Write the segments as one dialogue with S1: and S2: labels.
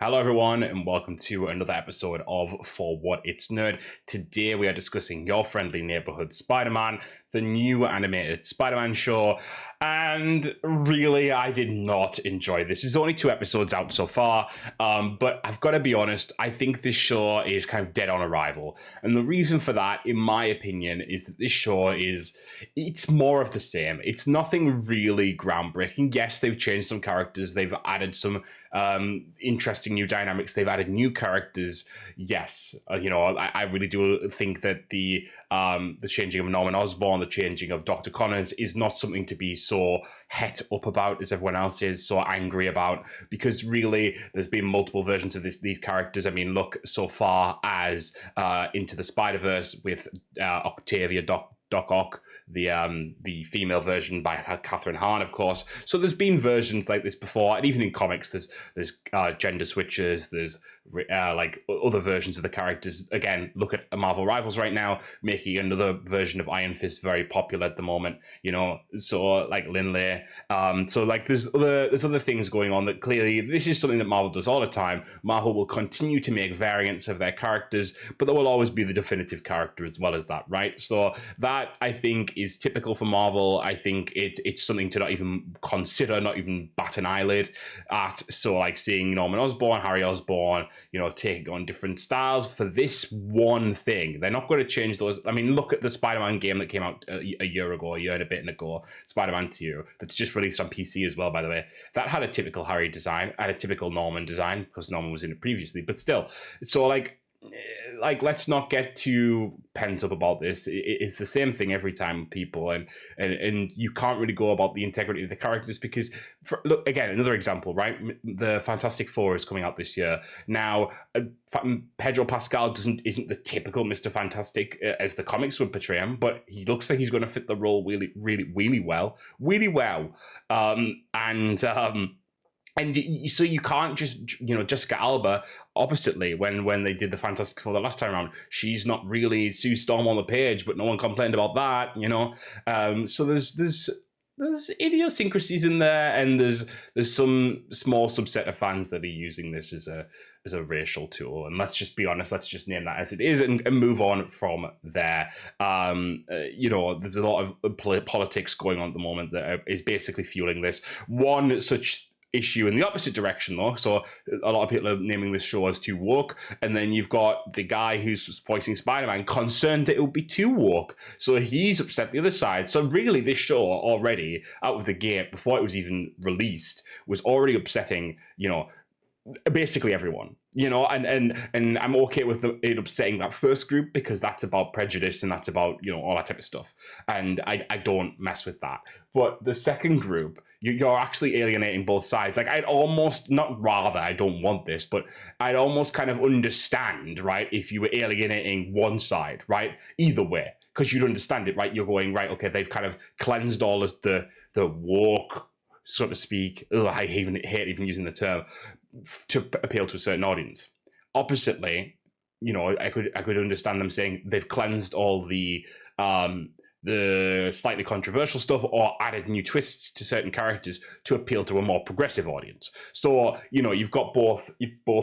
S1: Hello, everyone, and welcome to another episode of For What It's Nerd. Today, we are discussing your friendly neighborhood Spider-Man, the new animated Spider-Man show. And really, I did not enjoy this. There's only 2 episodes out so far, but I've got to be honest, I think this show is kind of dead on arrival. And the reason for that, in my opinion, is that this show it's more of the same. It's nothing really groundbreaking. Yes, they've changed some characters, they've added some interesting new dynamics. They've added new characters. Yes, I really do think that the changing of Norman Osborn, the changing of Dr. Connors is not something to be so het up about as everyone else is, so angry about, because really there's been multiple versions of these characters. I mean, look so far as Into the Spider-Verse with Octavia Doc Ock, the female version by Catherine Hahn, of course. So there's been versions like this before, and even in comics, there's gender switches. There's like other versions of the characters. Again, look at Marvel Rivals right now, making another version of Iron Fist very popular at the moment. So like Linley. So like there's other things going on that clearly this is something that Marvel does all the time. Marvel will continue to make variants of their characters, but there will always be the definitive character as well as that, right? So that, I think, is typical for Marvel. I think it's something to not even consider, not even bat an eyelid at. So like seeing Norman Osborn, Harry Osborn, taking on different styles for this one thing. They're not going to change those. I mean, look at the Spider-Man game that came out a year and a bit ago, Spider-Man 2, that's just released on PC as well, by the way. That had a typical Harry design, had a typical Norman design, because Norman was in it previously, but still. So like let's not get too pent up about this. It's the same thing every time, people, and you can't really go about the integrity of the characters because, look, again, another example, right? The Fantastic Four is coming out this year. Now, Pedro Pascal isn't the typical Mr. Fantastic as the comics would portray him, but he looks like he's going to fit the role really well. And so you can't just, Jessica Alba, oppositely, when they did the Fantastic Four the last time around, she's not really Sue Storm on the page, but no one complained about that, So there's idiosyncrasies in there, and there's some small subset of fans that are using this as a racial tool, and let's just be honest, let's just name that as it is and move on from there. There's a lot of politics going on at the moment that is basically fueling this. One such issue in the opposite direction, though. So a lot of people are naming this show as too woke, and then you've got the guy who's voicing Spider-Man concerned that it will be too woke, so he's upset the other side. So really, this show already out of the gate, before it was even released, was already upsetting, basically everyone, and I'm okay with it upsetting that first group because that's about prejudice and that's about, all that type of stuff. And I don't mess with that. But the second group, you're actually alienating both sides. Like, I don't want this, but I'd almost kind of understand, right, if you were alienating one side, right? Either way, because you'd understand it, right? You're going, right, okay, they've kind of cleansed all of the woke, so to speak. I hate even using the term, to appeal to a certain audience. Oppositely, I could understand them saying they've cleansed all the slightly controversial stuff or added new twists to certain characters to appeal to a more progressive audience. So, you've got both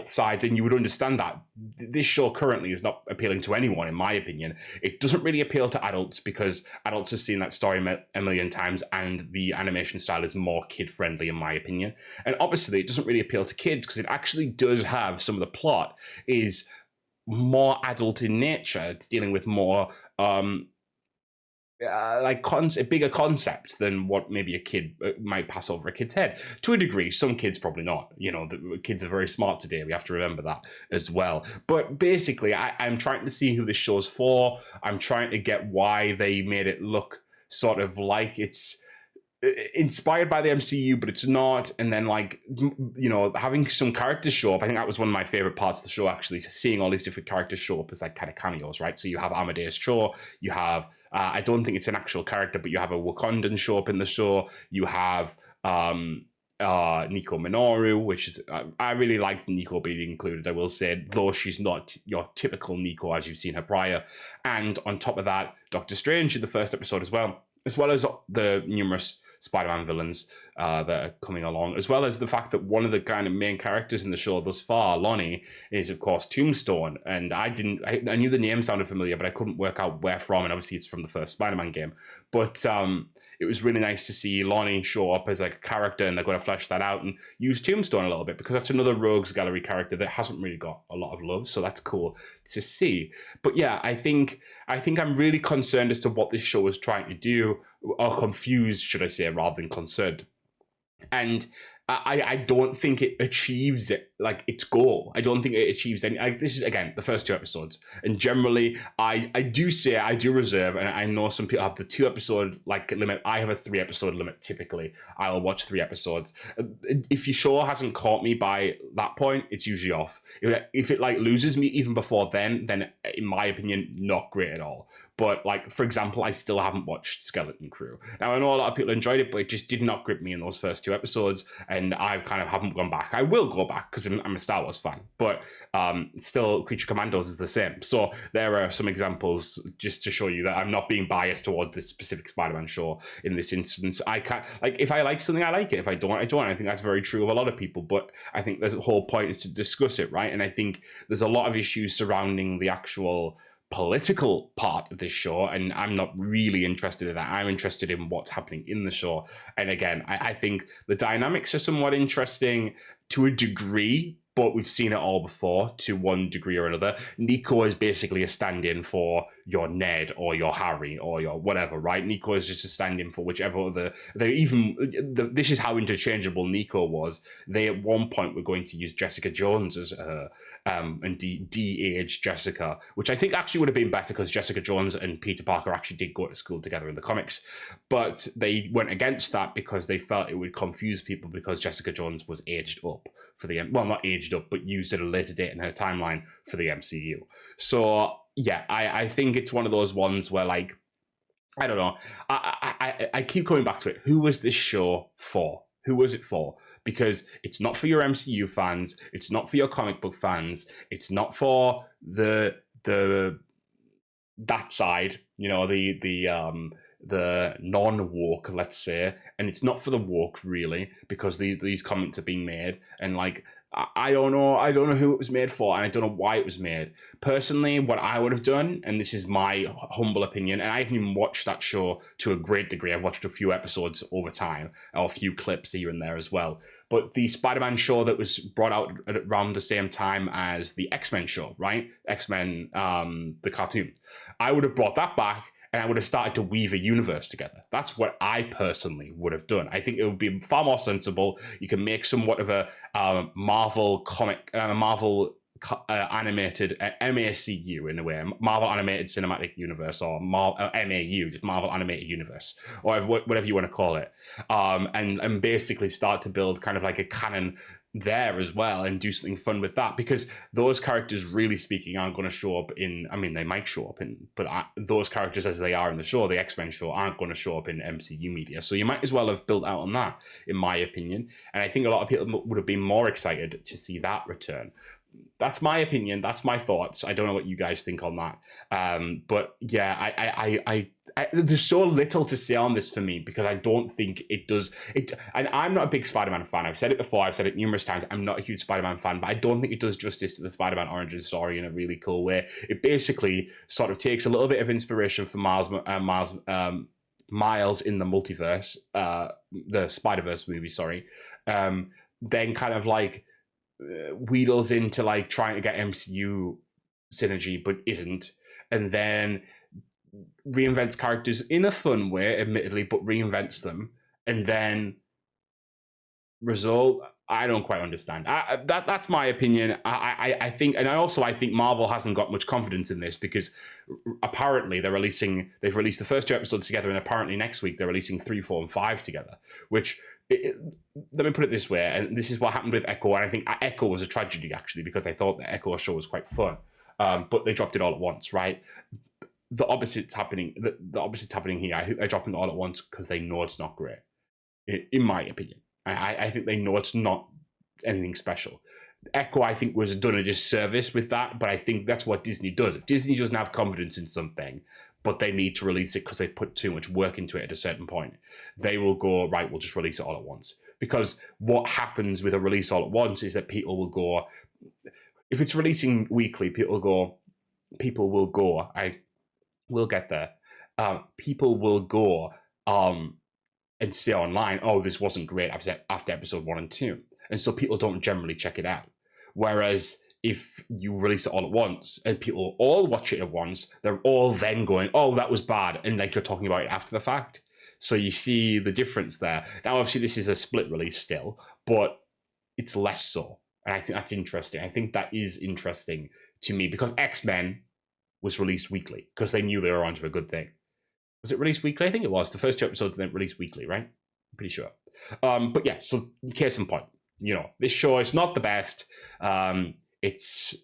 S1: sides, and you would understand that. This show currently is not appealing to anyone, in my opinion. It doesn't really appeal to adults because adults have seen that story a million times, and the animation style is more kid-friendly, in my opinion. And obviously, it doesn't really appeal to kids because it actually does have some of the plot is more adult in nature. It's dealing with more a bigger concept than what maybe a kid might pass over a kid's head. To a degree, some kids probably not. The kids are very smart today. We have to remember that as well. But basically, I'm trying to see who this show's for. I'm trying to get why they made it look sort of like it's inspired by the MCU, but it's not. And then, having some characters show up, I think that was one of my favorite parts of the show, actually, seeing all these different characters show up as like kind of cameos, right? So you have Amadeus Cho, you have I don't think it's an actual character, but you have a Wakandan show up in the show. You have Nico Minoru, which is I really liked Nico being included, I will say, though she's not your typical Nico as you've seen her prior. And on top of that, Doctor Strange in the first episode as well as the numerous Spider-Man villains that are coming along, as well as the fact that one of the kind of main characters in the show thus far, Lonnie, is of course Tombstone. And I knew the name sounded familiar, but I couldn't work out where from. And obviously it's from the first Spider-Man game. But it was really nice to see Lonnie show up as like a character, and they're going to flesh that out and use Tombstone a little bit, because that's another Rogues Gallery character that hasn't really got a lot of love. So that's cool to see. But yeah, I think I'm really concerned as to what this show is trying to do, or confused, should I say, rather than concerned. And I don't think it achieves it, like its goal. I don't think it achieves any. This is again the first 2 episodes, and generally I do reserve, and I know some people have the 2 episode like limit. I have a 3 episode limit. Typically, I'll watch 3 episodes. If your show hasn't caught me by that point, it's usually off. If it like loses me even before then in my opinion, not great at all. But like, for example, I still haven't watched Skeleton Crew. Now I know a lot of people enjoyed it, but it just did not grip me in those first 2 episodes, and I kind of haven't gone back. I will go back because I'm a Star Wars fan, but still, Creature Commandos is the same. So there are some examples just to show you that I'm not being biased towards this specific Spider-Man show in this instance. I can't, like, if I like something, I like it. If I don't, I don't. I think that's very true of a lot of people, but I think the whole point is to discuss it, right? And I think there's a lot of issues surrounding the actual political part of this show, and I'm not really interested in that. I'm interested in what's happening in the show. And again, I think the dynamics are somewhat interesting to a degree, but we've seen it all before to one degree or another. Nico is basically a stand-in for your Ned or your Harry or your whatever, right? Nico is just a stand-in for whichever other. This is how interchangeable Nico was. They at one point were going to use Jessica Jones as her and de-age Jessica, which I think actually would have been better because Jessica Jones and Peter Parker actually did go to school together in the comics. But they went against that because they felt it would confuse people because Jessica Jones was aged up for the, well, not aged up, but used at a later date in her timeline for the MCU. So yeah, I think it's one of those ones where, like, I don't know. I keep coming back to it. Who was this show for? Who was it for? Because it's not for your MCU fans. It's not for your comic book fans. It's not for the that side, you know, the non-woke, let's say, and it's not for the woke really, because these comments are being made, and like, I don't know who it was made for, and I don't know why it was made. Personally, what I would have done, and this is my humble opinion, and I haven't even watched that show to a great degree. I've watched a few episodes over time, or a few clips here and there as well. But the Spider-Man show that was brought out at around the same time as the X-Men show, right? X-Men, the cartoon. I would have brought that back, and I would have started to weave a universe together. That's what I personally would have done. I think it would be far more sensible. You can make somewhat of a Marvel comic, animated MACU in a way, Marvel Animated Cinematic Universe, or MAU, just Marvel Animated Universe, or whatever you want to call it, and basically start to build kind of like a canon there as well, and do something fun with that, because those characters, really speaking, aren't going to show up in, I mean, they might show up in, but those characters as they are in the show, the X-Men show, aren't going to show up in MCU media. So you might as well have built out on that, in my opinion. And I think a lot of people would have been more excited to see that return. That's my opinion. That's my thoughts. I don't know what you guys think on that. But yeah, I there's so little to say on this for me, because I don't think it does it. And I'm not a big Spider-Man fan. I've said it before. I've said it numerous times. I'm not a huge Spider-Man fan, but I don't think it does justice to the Spider-Man origin story in a really cool way. It basically sort of takes a little bit of inspiration from Miles in the multiverse, the Spider-Verse movie. Sorry, then kind of like wheedles into like trying to get MCU synergy, but isn't, and then reinvents characters in a fun way, admittedly, but reinvents them, and then result, I don't quite understand. That's my opinion. I think, and I think Marvel hasn't got much confidence in this, because apparently they've released the first 2 episodes together, and apparently next week they're releasing 3, 4, and 5 together, which, let me put it this way, and this is what happened with Echo, and I think Echo was a tragedy, actually, because I thought the Echo show was quite fun, but they dropped it all at once, right? The opposite's happening. The opposite's happening here. I think they're dropping it all at once because they know it's not great, in my opinion. I think they know it's not anything special. Echo, I think, was done a disservice with that, but I think that's what Disney does. If Disney doesn't have confidence in something, but they need to release it because they've put too much work into it at a certain point. They will go, right, we'll just release it all at once. Because what happens with a release all at once is that people will go, if it's releasing weekly, people will go, I will get there. People will go and say online, oh, this wasn't great after episode 1 and 2. And so people don't generally check it out. Whereas if you release it all at once and people all watch it at once, they're all then going, oh, that was bad. And like you're talking about it after the fact. So you see the difference there. Now, obviously, this is a split release still, but it's less so. And I think that's interesting. I think that is interesting to me because X-Men was released weekly because they knew they were onto a good thing. Was it released weekly? I think it was. The first 2 episodes then released weekly, right? I'm pretty sure. But yeah, so case in point, this show is not the best. It's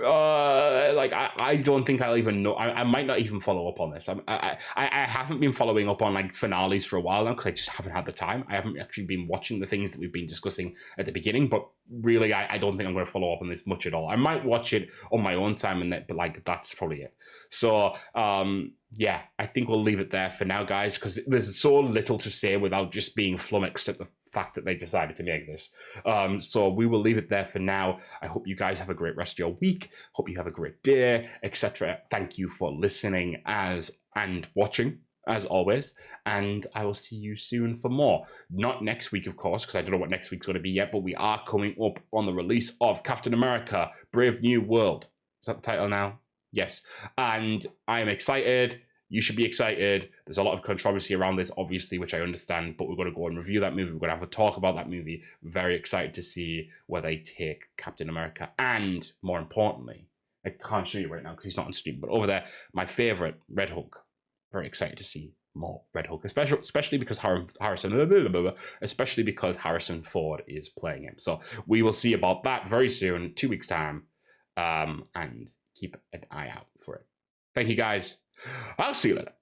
S1: I don't think I'll even know. I might not even follow up on this. I haven't been following up on like finales for a while now because I just haven't had the time. I haven't actually been watching the things that we've been discussing at the beginning. But really, I don't think I'm going to follow up on this much at all. I might watch it on my own time, but that's probably it. So yeah, I think we'll leave it there for now, guys, because there's so little to say without just being flummoxed at the fact that they decided to make this. So we will leave it there for now. I hope you guys have a great rest of your week. Hope you have a great day, etc. Thank you for listening and watching, as always. And I will see you soon for more. Not next week, of course, because I don't know what next week's going to be yet, but we are coming up on the release of Captain America, Brave New World. Is that the title now? Yes. And I am excited. You should be excited. There's a lot of controversy around this, obviously, which I understand, but we're going to go and review that movie. We're going to have a talk about that movie. Very excited to see where they take Captain America. And more importantly, I can't show you right now because he's not on stream, but over there, my favorite, Red Hulk. Very excited to see more Red Hulk, especially because Harrison Ford is playing him. So we will see about that very soon, 2 weeks' time, and keep an eye out for it. Thank you, guys. I'll see you later.